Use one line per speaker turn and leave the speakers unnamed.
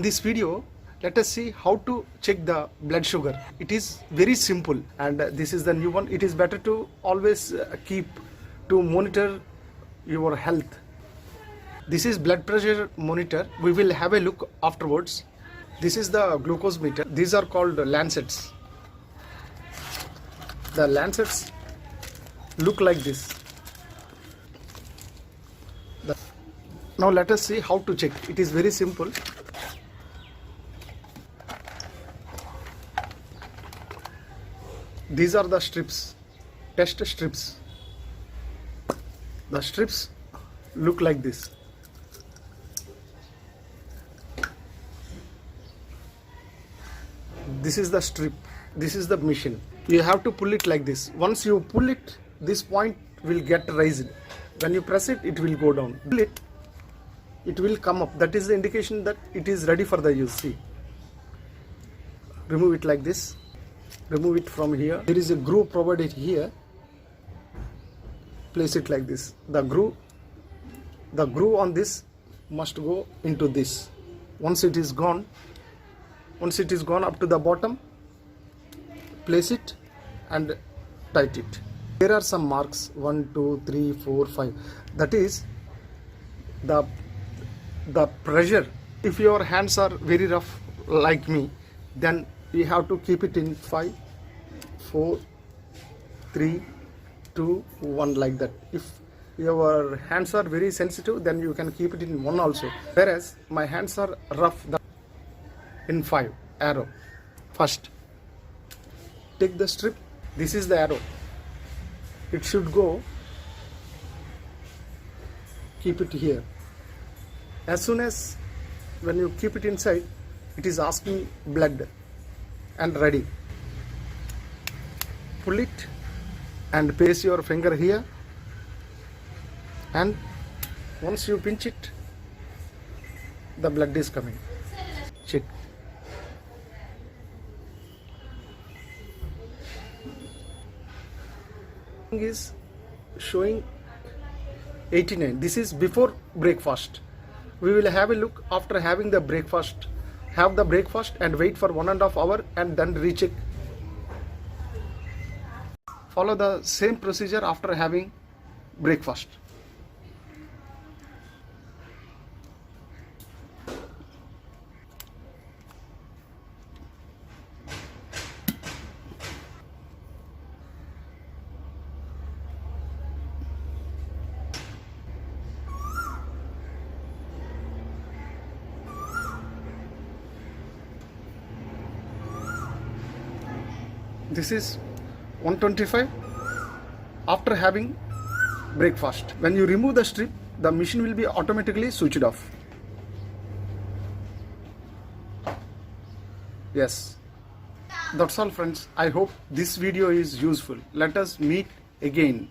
this video, let us see how to check the blood sugar. It is very simple, and this is the new one. It is better to always keep to monitor your health. This is blood pressure monitor. We will have a look afterwards. This is the glucose meter. These are called lancets. The lancets look like this. Now let us see how to check. It is very simple. These are the strips, test strips. The strips look like this. This is the strip. This is the machine. You have to pull it like this. Once you pull it, this point will get raised. When you press it, it will go down. Pull it, it will come up. That is the indication that it is ready for the use. See. Remove it like this. Remove it from here. There is a groove provided here. Place it like this. The groove on this must go into this. Once it is gone up to the bottom, place it and tight it. There are some marks, 1, 2, 3, 4, 5. That is the pressure. If your hands are very rough like me, then you have to keep it in 5, 4, 3, 2, 1 like that. If your hands are very sensitive, then you can keep it in 1 also. Whereas my hands are rough, in 5, arrow. First, take the strip. This is the arrow. It should go. Keep it here. As soon as when you keep it inside, it is asking blood and ready. Pull it and place your finger here, and once you pinch it, the blood is coming. Check. Is showing 89. This is before breakfast. We will have a look after having the breakfast. Have the breakfast and wait for 1.5 hours and then recheck. Follow the same procedure after having breakfast. This is 125 after having breakfast. When you remove the strip, the machine will be automatically switched off. Yes, that's all friends. I hope this video is useful. Let us meet again.